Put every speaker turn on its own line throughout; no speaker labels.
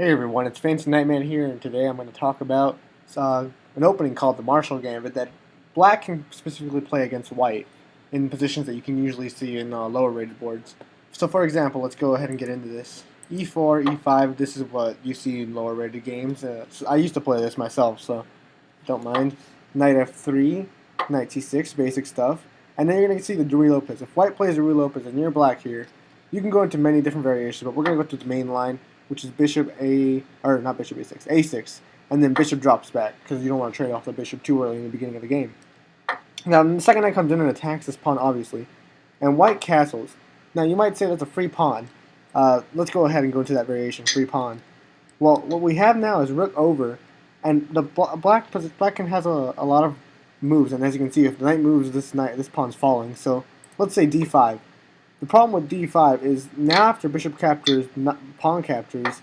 Hey everyone, it's Fancy Nightman here, and today I'm going to talk about an opening called the Marshall Gambit that black can specifically play against white in positions that you can usually see in lower rated boards. So for example, let's go ahead and get into this. E4, E5, this is what you see in lower rated games. So I used to play this myself, so don't mind. Knight F3, Knight C6, basic stuff. And then you're going to see the Ruy Lopez. If white plays Ruy Lopez and you're black here, you can go into many different variations, but we're going to go to the main line, which is bishop A, or not bishop A6, A6, and then bishop drops back, because you don't want to trade off the bishop too early in the beginning of the game. Now, the second knight comes in and attacks this pawn, obviously, and white castles. Now, you might say that's a free pawn. Let's go ahead and go into that variation, free pawn. Well, what we have now is rook over, and the black has a lot of moves, and as you can see, if the knight moves, this pawn's falling. So, let's say d5. The problem with d5 is now after bishop captures, pawn captures,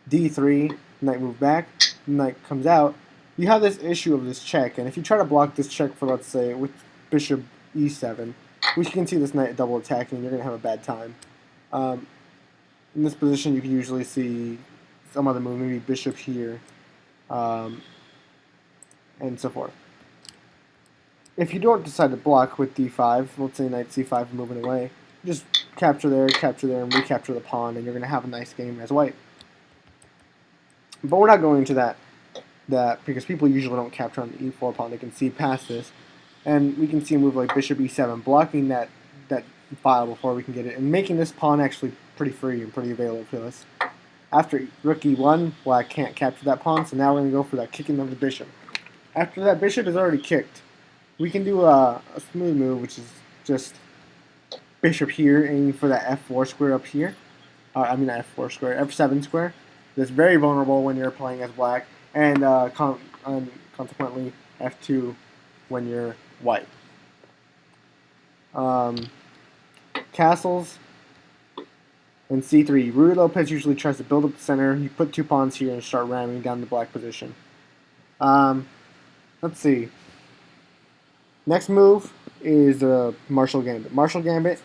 d3, knight move back, knight comes out, you have this issue of this check, and if you try to block this check for, let's say, with bishop e7, which you can see this knight double attacking, you're going to have a bad time. In this position, you can usually see some other move, maybe bishop here, and so forth. If you don't decide to block with d5, let's say knight c5 moving away, just capture there, and recapture the pawn, and you're going to have a nice game as white. But we're not going into that because people usually don't capture on the e4 pawn. They can see past this, and we can see a move like bishop e7, blocking that file before we can get it, and making this pawn actually pretty free and pretty available to us. After rook e1, black can't capture that pawn, so now we're going to go for that kicking of the bishop. After that bishop is already kicked, we can do a smooth move, which is just bishop here, aiming for that f4 square up here. I mean not f4 square, f7 square. That's very vulnerable when you're playing as black, and consequently f2 when you're white. Castles and c3. Ruy Lopez usually tries to build up the center. You put two pawns here and start ramming down the black position. Let's see. Next move is Marshall Gambit. Marshall Gambit,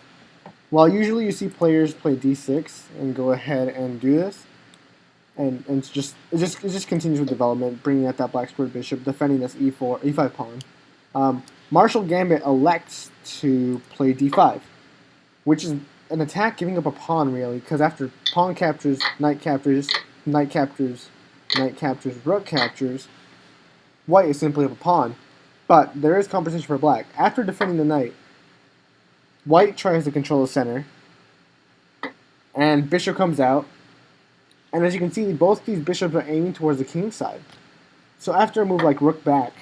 while usually you see players play d6 and go ahead and do this, and it just continues with development, bringing out that black squared bishop, defending this e5 pawn. Marshall Gambit elects to play d5, which is an attack giving up a pawn, really, because after pawn captures, knight captures, knight captures, knight captures, rook captures, white is simply up a pawn. But there is competition for black. After defending the knight, white tries to control the center, and bishop comes out. And as you can see, both these bishops are aiming towards the king side. So after a move like rook back,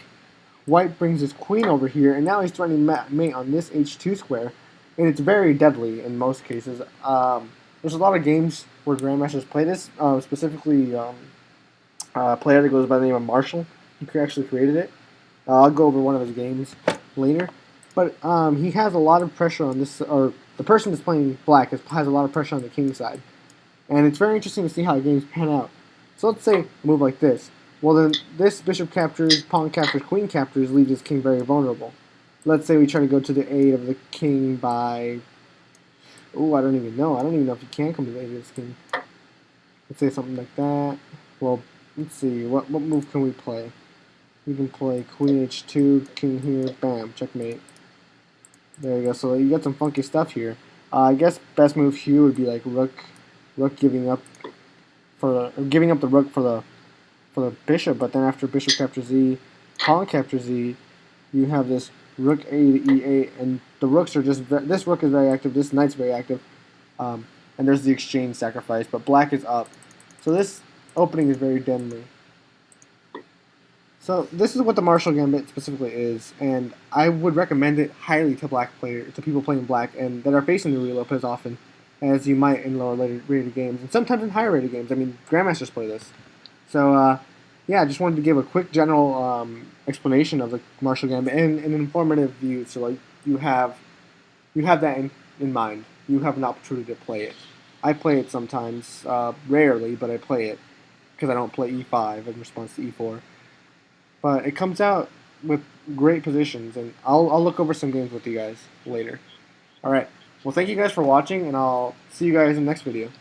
white brings his queen over here, and now he's threatening mate on this h2 square, and it's very deadly in most cases. There's a lot of games where grandmasters play this, specifically a player that goes by the name of Marshall, who actually created it. I'll go over one of his games later, but he has a lot of pressure on this, or the person that's playing black has a lot of pressure on the king side, and it's very interesting to see how the games pan out. So let's say a move like this. Well, then this bishop captures, pawn captures, queen captures, leaves his king very vulnerable. Let's say we try to go to the aid of the king by, I don't even know if you can come to the aid of this king. Let's say something like that. Well, let's see, what move can we play? We can play queen h2, king here, bam, checkmate. There you go. So you got some funky stuff here. I guess best move here would be like rook giving up the rook for the bishop. But then after bishop captures e, pawn captures e, you have this rook a to e8, and the rooks are just this rook is very active, this knight's very active, and there's the exchange sacrifice. But black is up, so this opening is very deadly. So this is what the Marshall Gambit specifically is, and I would recommend it highly to people playing black and that are facing the Ruy Lopez often, as you might in lower rated games, and sometimes in higher rated games. I mean, grandmasters play this. So yeah, I just wanted to give a quick general explanation of the Marshall Gambit and an informative view, so like you have that in mind. You have an opportunity to play it. I play it sometimes, rarely, but I play it because I don't play e5 in response to e4. But it comes out with great positions, and I'll look over some games with you guys later. Alright, well thank you guys for watching, and I'll see you guys in the next video.